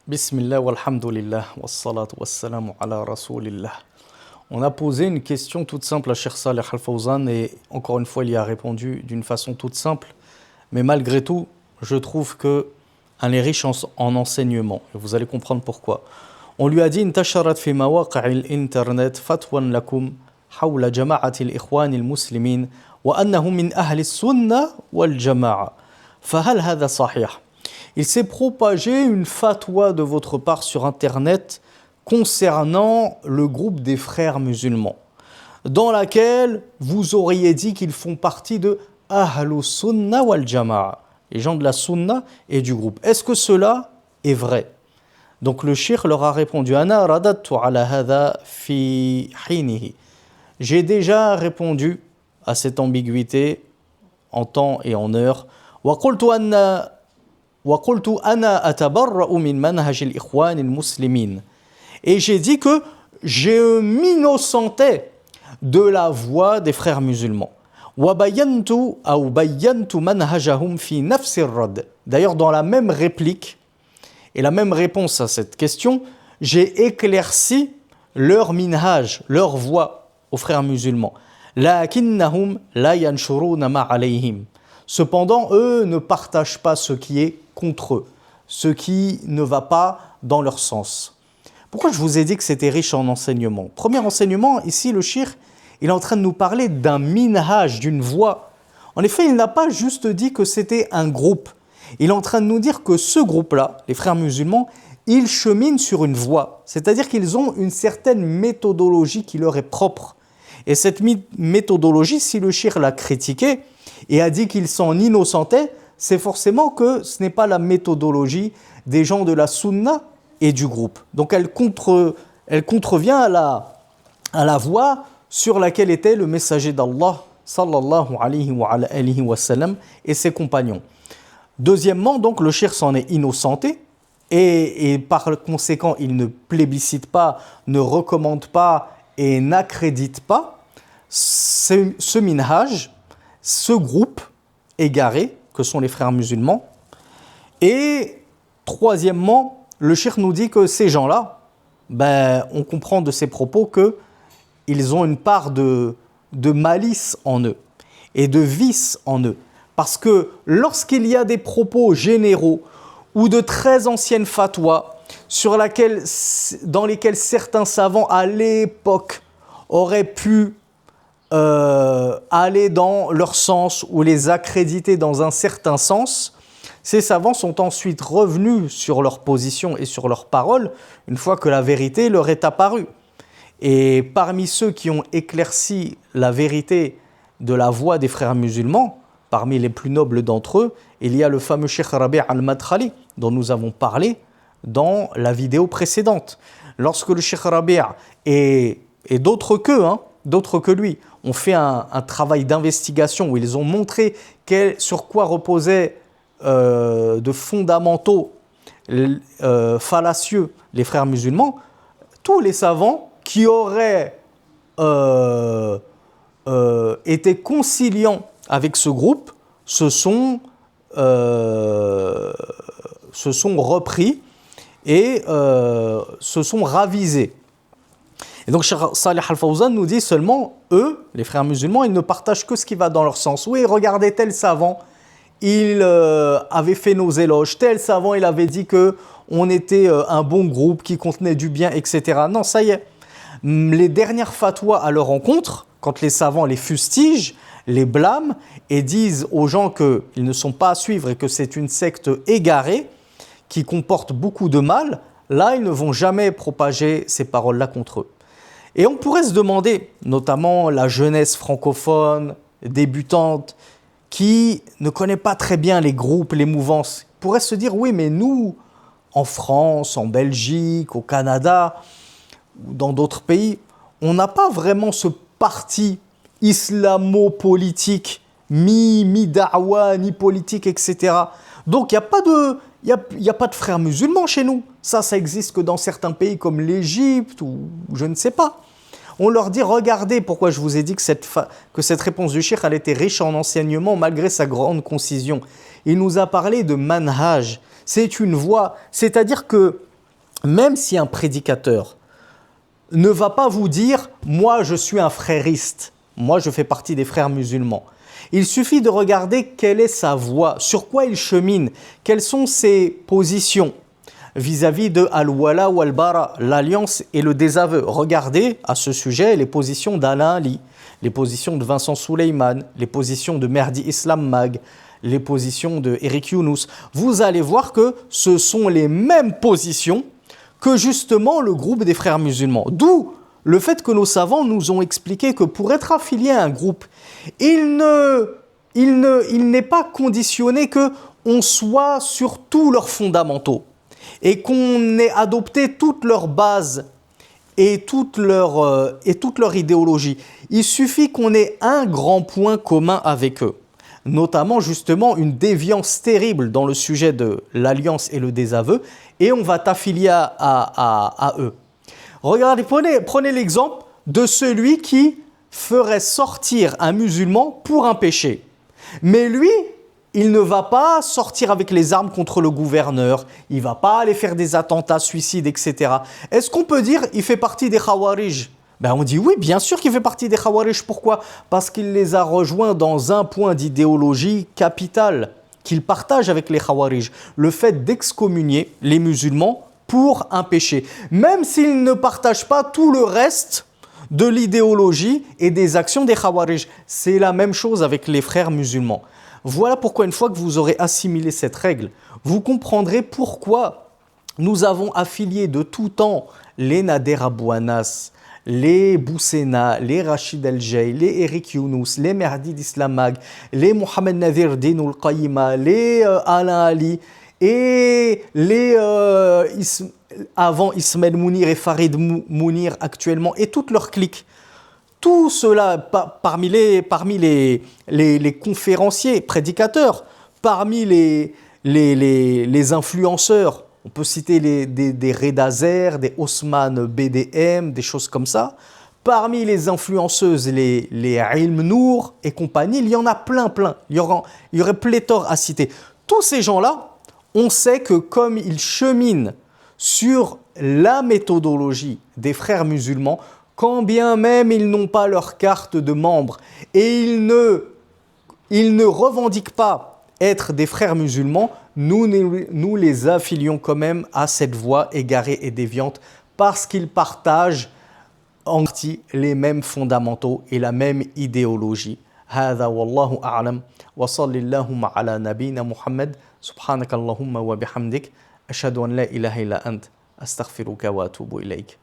Bismillah walhamdulillah wassalatu wassalamu ala rasulillah. On a posé une question toute simple à Cheikh Saleh Al Fawzan et encore une fois il y a répondu d'une façon toute simple, mais malgré tout je trouve que elle est riche en enseignements et vous allez comprendre pourquoi. On lui a dit انتشرت في مواقع الإنترنت فتوى لكم حول جماعة الإخوان المسلمين وأنهم من أهل السنة والجماعة فهل هذا صحيح؟ Il s'est propagé une fatwa de votre part sur Internet concernant le groupe des frères musulmans, dans laquelle vous auriez dit qu'ils font partie de Ahlus Sunna wal Jama'a, les gens de la Sunna et du groupe. Est-ce que cela est vrai? Donc le cheikh leur a répondu Ana radattu ala hadha fi hinihi. J'ai déjà répondu à cette ambiguïté en temps et en heure. Wa qultu anna وقلت أنا أتبرأ من منهج الإخوان المسلمين. Et j'ai dit que je m'innocentais de la voie des frères musulmans. وبينت أو بينت منهجهم في نفس الرد. D'ailleurs, dans la même réplique et la même réponse à cette question, j'ai éclairci leur minhaj, leur voie aux frères musulmans. لكنهم لا ينشرون ما عليهم. Cependant, eux ne partagent pas ce qui est contre eux, ce qui ne va pas dans leur sens. Pourquoi je vous ai dit que c'était riche en enseignements? Premier enseignement, ici le cheikh, il est en train de nous parler d'un minhaj, d'une voie. En effet, il n'a pas juste dit que c'était un groupe. Il est en train de nous dire que ce groupe-là, les frères musulmans, ils cheminent sur une voie. C'est-à-dire qu'ils ont une certaine méthodologie qui leur est propre. Et cette méthodologie, si le cheikh l'a critiquée et a dit qu'ils s'en innocentaient, c'est forcément que ce n'est pas la méthodologie des gens de la sunna et du groupe. Donc elle contrevient à la voie sur laquelle était le messager d'Allah sallallahu alayhi wa sallam et ses compagnons. Deuxièmement, donc le cheikh s'en est innocenté et par conséquent il ne plébiscite pas, ne recommande pas et n'accrédite pas ce minhaj, ce groupe égaré que sont les frères musulmans. Et troisièmement, le cheikh nous dit que ces gens-là, on comprend de ces propos qu'ils ont une part de malice en eux et de vice en eux. Parce que lorsqu'il y a des propos généraux ou de très anciennes fatwas dans lesquelles certains savants à l'époque auraient pu aller dans leur sens ou les accréditer dans un certain sens, ces savants sont ensuite revenus sur leur position et sur leurs paroles une fois que la vérité leur est apparue. Et parmi ceux qui ont éclairci la vérité de la voie des frères musulmans, parmi les plus nobles d'entre eux, il y a le fameux Cheikh Rabi' al-Madkhali dont nous avons parlé dans la vidéo précédente. Lorsque le Cheikh Rabi' et d'autres que lui, ont fait un travail d'investigation où ils ont montré sur quoi reposaient de fondamentaux fallacieux les frères musulmans, tous les savants qui auraient été conciliants avec ce groupe se sont repris et se sont ravisés. Et donc Cheikh Saleh Al Fawzan nous dit seulement, eux, les frères musulmans, ils ne partagent que ce qui va dans leur sens. Oui, regardez tel savant, il avait fait nos éloges, tel savant, il avait dit qu'on était un bon groupe qui contenait du bien, etc. Non, ça y est. Les dernières fatwas à leur encontre, quand les savants les fustigent, les blâment et disent aux gens qu'ils ne sont pas à suivre et que c'est une secte égarée qui comporte beaucoup de mal, là, ils ne vont jamais propager ces paroles-là contre eux. Et on pourrait se demander, notamment la jeunesse francophone, débutante, qui ne connaît pas très bien les groupes, les mouvances, pourrait se dire, oui, mais nous, en France, en Belgique, au Canada, ou dans d'autres pays, on n'a pas vraiment ce parti islamo-politique, mi-da'wa, ni politique, etc. Donc, il n'y a pas de frères musulmans chez nous. Ça existe que dans certains pays comme l'Égypte ou je ne sais pas. On leur dit, regardez pourquoi je vous ai dit que cette réponse du cheikh, elle était riche en enseignements malgré sa grande concision. Il nous a parlé de manhaj. C'est une voie, c'est-à-dire que même si un prédicateur ne va pas vous dire « moi je suis un frériste, moi je fais partie des frères musulmans ». Il suffit de regarder quelle est sa voie, sur quoi il chemine, quelles sont ses positions vis-à-vis de Al-Wala ou Al-Bara, l'alliance et le désaveu. Regardez à ce sujet les positions d'Alain Ali, les positions de Vincent Souleyman, les positions de Merdi Islam Mag, les positions de Eric Younous. Vous allez voir que ce sont les mêmes positions que justement le groupe des frères musulmans. D'où le fait que nos savants nous ont expliqué que pour être affilié à un groupe, il n'est pas conditionné qu'on soit sur tous leurs fondamentaux et qu'on ait adopté toutes leurs bases et toute leur idéologie. Il suffit qu'on ait un grand point commun avec eux, notamment justement une déviance terrible dans le sujet de l'alliance et le désaveu, et on va t'affilier à eux. Regardez, prenez l'exemple de celui qui ferait sortir un musulman pour un péché. Mais lui, il ne va pas sortir avec les armes contre le gouverneur, il ne va pas aller faire des attentats, suicides, etc. Est-ce qu'on peut dire qu'il fait partie des Khawarij? On dit oui, bien sûr qu'il fait partie des Khawarij. Pourquoi? Parce qu'il les a rejoints dans un point d'idéologie capital qu'il partage avec les Khawarij, le fait d'excommunier les musulmans pour un péché, même s'ils ne partagent pas tout le reste de l'idéologie et des actions des Khawarij. C'est la même chose avec les frères musulmans. Voilà pourquoi une fois que vous aurez assimilé cette règle, vous comprendrez pourquoi nous avons affilié de tout temps les Nader Abou Anas, les Boussena, les Rachid El-Jay, les Eric Younous, les Merdi d'Islam Mag, les Mohamed Nadir Dinoul Qayyima, les Alain Ali et les avant Ismaël Mounir et Farid Mounir actuellement et toute leur clique. Tout cela, parmi les conférenciers, prédicateurs, parmi les influenceurs, on peut citer des Redazer, des Osman BDM, des choses comme ça. Parmi les influenceuses, les Ilm Nour et compagnie, il y en a plein. Il y aurait pléthore à citer. Tous ces gens-là, on sait que comme ils cheminent sur la méthodologie des frères musulmans, quand bien même ils n'ont pas leur carte de membre et ils ne revendiquent pas être des frères musulmans, nous les affilions quand même à cette voie égarée et déviante parce qu'ils partagent en partie les mêmes fondamentaux et la même idéologie. هذا والله أعلم وصل اللهم على نبينا محمد سبحانك اللهم وبحمدك أشهد أن لا إله إلا أنت أستغفرك وأتوب إليك